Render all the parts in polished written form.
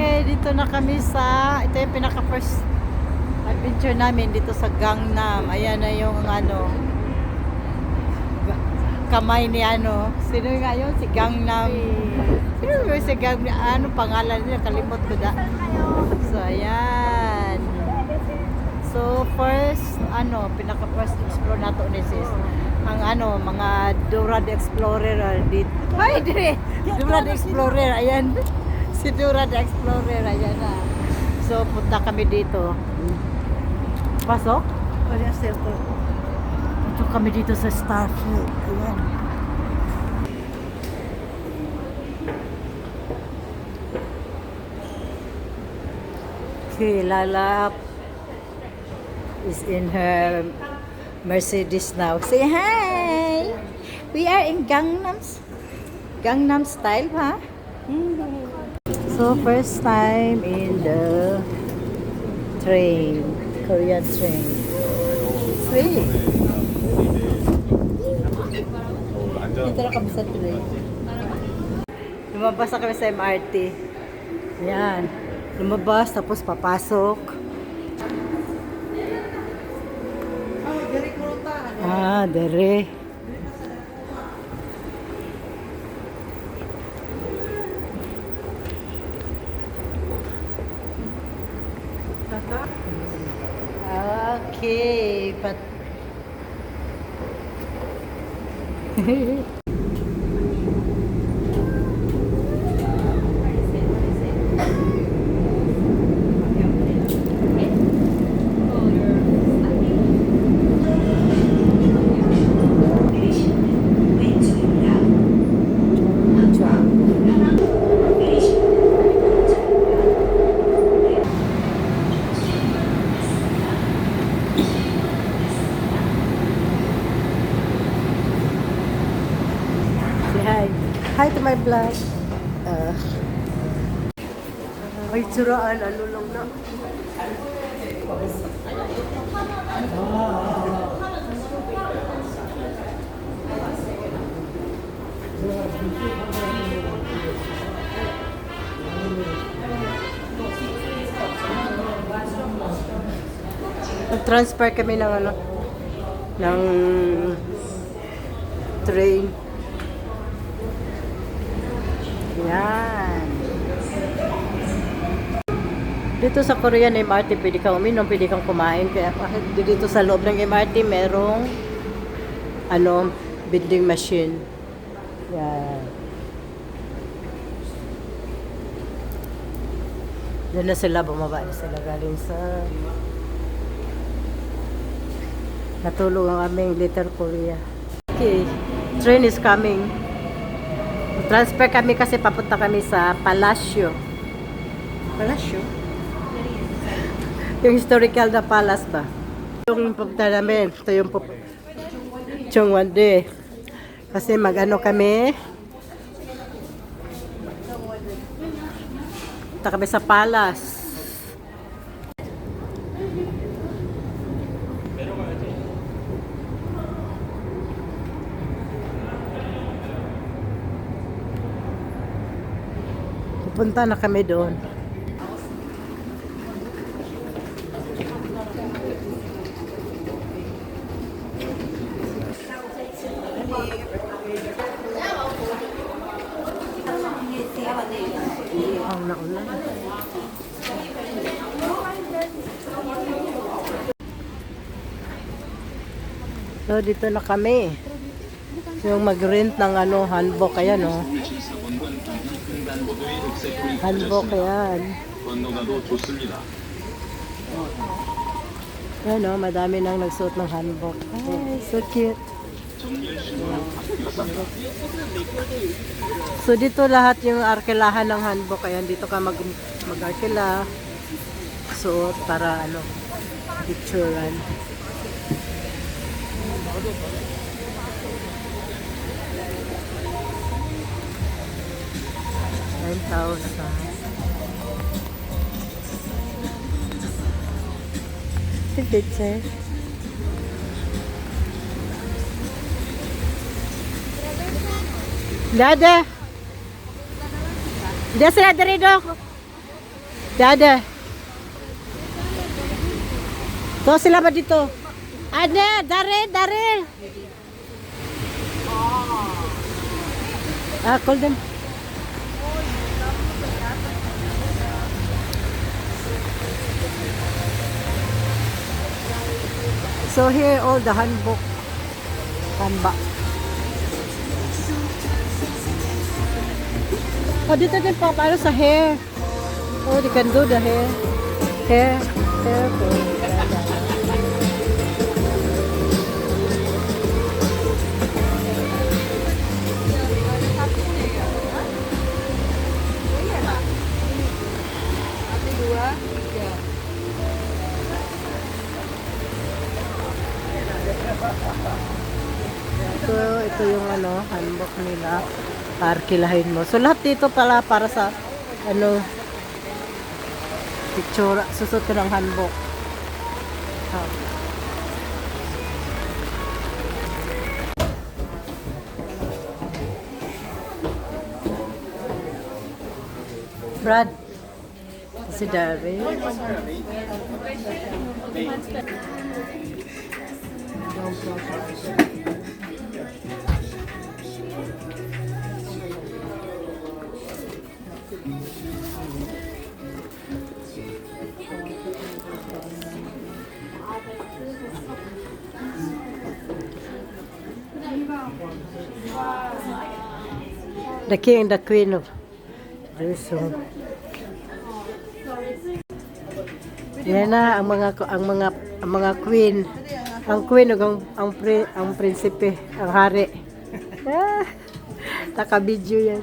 Okay, dito na kami sa, ito yung pinaka first adventure namin dito sa Gangnam. Ayan na yung kamay ni sino nga yun? Si Gangnam. Sino yung si Gangnam? Ano pangalan niya? Kalimot ko da. So, ayan. So, first, pinaka first explore nato ni sis. Ang mga Dora the Explorer dito. Ay, dire! Dora the Explorer, ayan. Si Dora the Explorer, ayan na. So, punta kami dito. Pasok? Wala cellphone. Punta kami dito sa Starfield. Ayan. Okay, Lala is in her Mercedes now. Say hi! We are in Gangnam style, ha? So, first time in the train. Korean train. Sweet! Dito na kami sa train. Lumabas na kami sa MRT. Yan. Lumabas, tapos papasok. Ah, dere. Okay, but hi to my vlog. Ay, suraan, lang na. Nag-transfer kami ng train. Yan. Dito sa Korean MRT, pwede kang uminom, pwede kang kumain. Kaya dito sa loob ng MRT, merong vending machine. Yan. Doon na sila, bumaba na sila galing sa natulog ang aming Little Korea. Okay, train is coming. Transfer kami kasi papunta kami sa Palacio. Palacio? Yung historical na palace ba? Yung pupunta namin, ito yung Chongwon-dae. Kasi kami. Punta kami sa palace. Pupunta na kami doon. Ang naulan. So, dito na kami. Yung mag-rent ng hanbok, ayan hanbok, ayan. Ayan madami nang nagsuot ng hanbok. Ay, so cute. So, dito lahat yung arkilahan ng hanbok. Ayan, dito ka mag-arkila. Suot para picturean. $9,000. Picture. Dada. Dia sila dari dok. Dada. To sila ba dito? Ade, Daryl. Call them. So here all the handbook. Oh, dito din pa para sa hair. Oh, they can do the hair. Hair for So, ito yung handbook nila. Arkilahin mo. So, lahat dito pala para sa picture. Susot ko ng handbook. Brad, si Daryl. The king and the queen of Jerusalem. Yan na ang mga queen. Ang queen ug ang prinsipe, ang hari. Taka-video yan.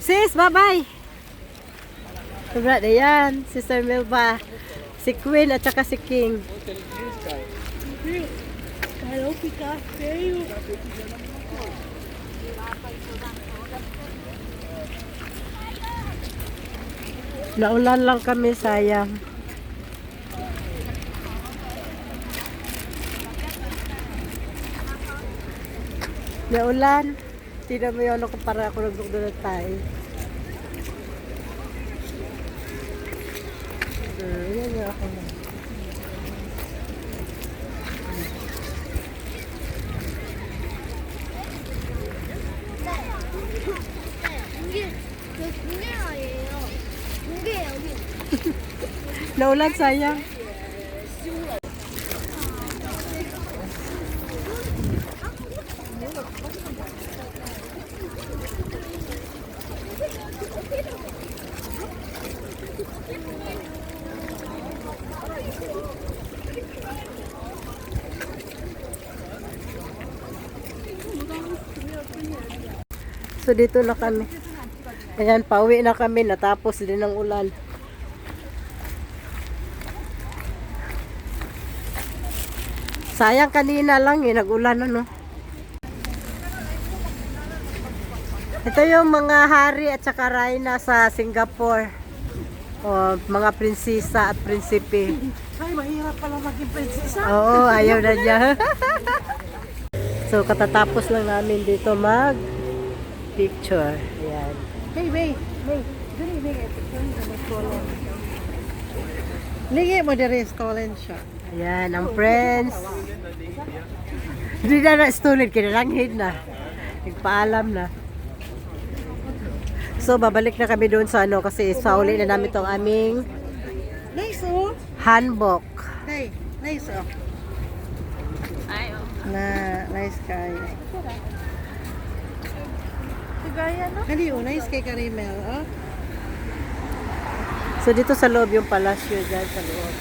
Sis, bye-bye. Sobra na yan. Sister Melba. Si Queen at saka si King. Hello, Pika. Feio. Naulan lang kami, sayang. Naulan. Tignan mo yun ako para ako nagdugdog tayo. Yan nga ako. 공개 아니에요. 공개 여기. Naulan, sayang. So dito na kami. Ayan, pauwi na kami. Natapos din ang ulan. Sayang kanina lang nag-ulan Ito yung mga hari at saka reyna sa Singapore. O, mga prinsesa at prinsipe. Ay, mahirap pala maging prinsesa. Oo, ayaw na niya. So, katatapos lang namin dito mag-picture. Ayan. Hey, wait. Dali, wait. Ligi mo diri stolen siya. Ayan, ang friends. Hindi na stolen, kinalanghid na. Nagpaalam na. So, babalik na kami doon sa kasi sa uli na namin itong aming Nice, oh. handbook. Hey, nice, oh. Na, nice kayo. gaya, no? Kali o, nice kay caramel, oh. So dito sa loob yung palasyo dyan sa loob.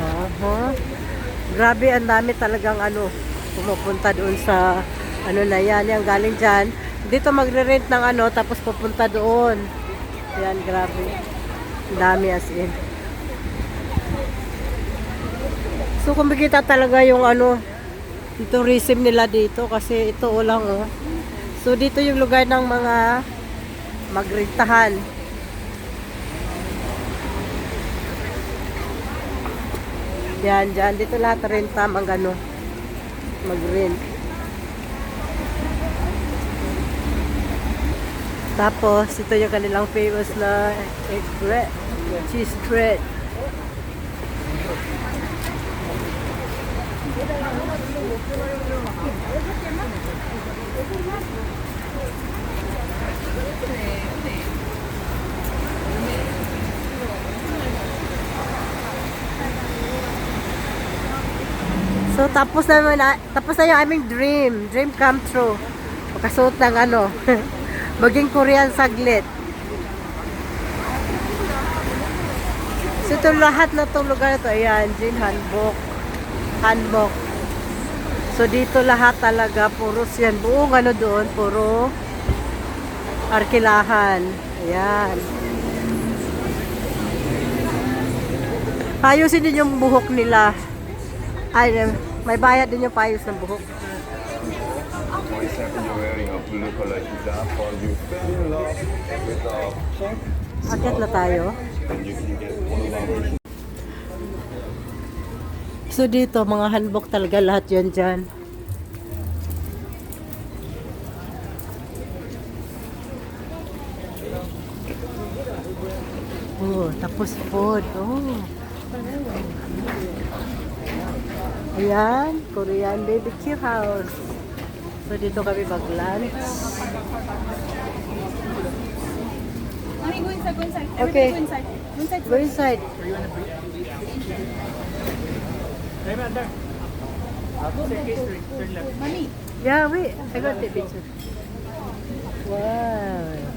Aha. Grabe, ang dami talagang ano, pumupunta doon sa ano na yan, yung galing dyan. Dito magre-rent ng ano, tapos pupunta doon. Yan, grabe. Ang dami as in. So, kumikita talaga yung ano, yung tourism nila dito kasi ito lang oh. So, dito yung lugar ng mga magrentahan. Yan, dyan. Dito lahat renta mag ano, mag-rent. Tapos, ito yung kanilang famous na egg bread, cheese bread. So, tapos na yung aming dream come true. Makasuot ng ano, maging Korean saglit. So, ito lahat na itong lugar na ito, ayan, Jin Hanbok. So, dito lahat talaga, puro yan, buong ano doon, puro arkilahan. Ayan. Ayusin din yung buhok nila. Ay, may bayad din yung payos ng buhok. 22nd, you're wearing a blue color hijab, or you fell in love with a pink Akyat na tayo. and you can get one of our So dito, mga hanbok talaga lahat yan dyan. Oh, tapos food. Oh. Ayan, Korean BBQ house. So dito kami mag-lunch. Mami, go inside, go inside. Okay. Everybody go inside. Go inside. Go inside. Mami. Yeah, wait. I got the picture. Wow.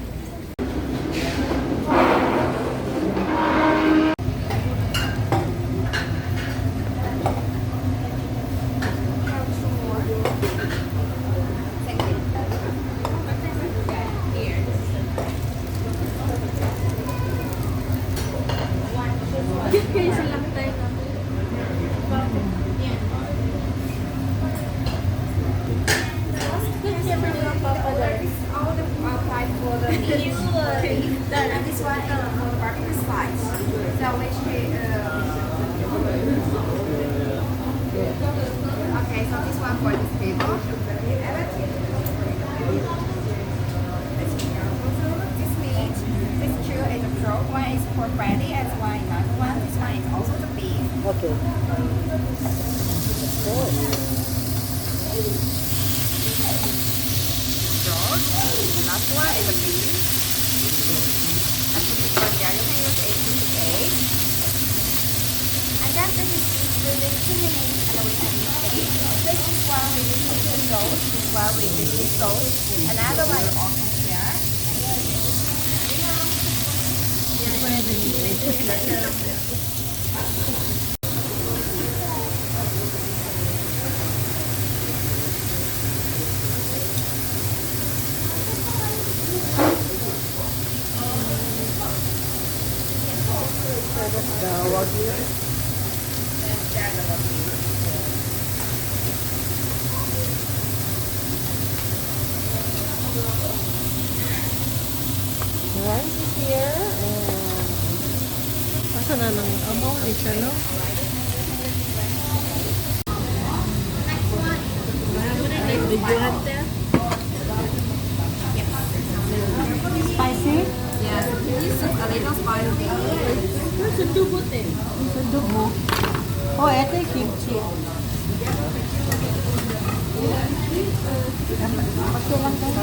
And this one for the barbecue slice. So which okay, so this one for this table. This meat, this two is a pork, one is pork belly, and one is another one. This one is also the beef. Okay. Last one is a beef. And this is for the you can use 8 to 8. And then this is within 2 minutes and we can use it. This is one with the sauce, this one with the sauce. Another one you all can share. Rice is here. Asa na nang amaw ni siya, no? Spicy? Yes, this is a little spicy. Dugo. Oh, ito yung kimchi. Okay lang tayo.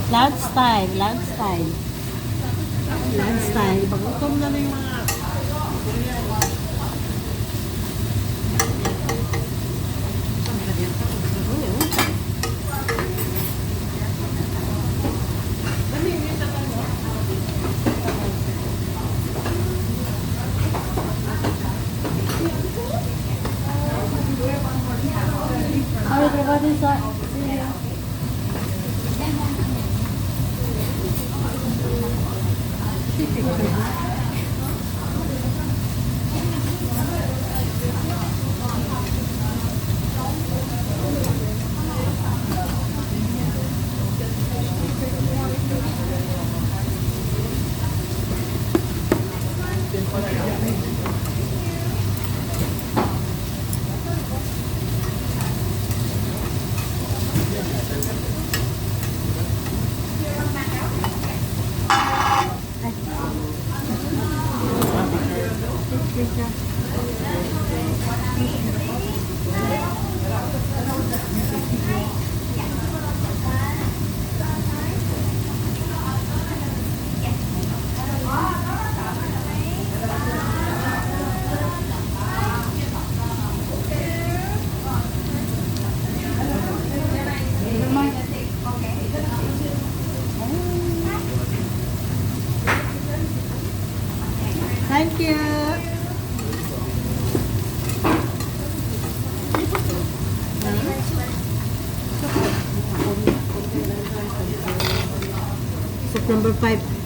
Lunch time, lunch time. Lunch time. Pagutom na yung mga... Ay, everybody sa... Thank you. September 5.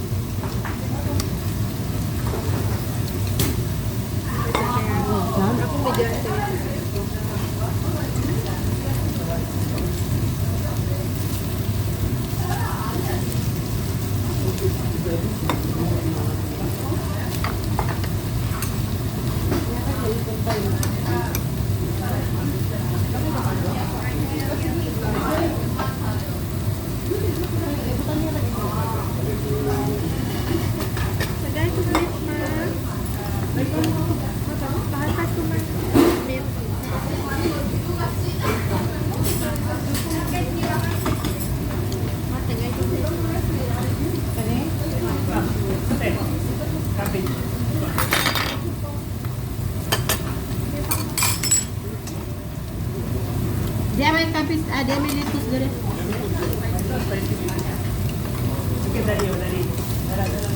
Dia may kapis, dia may litus dire. Sige, dali.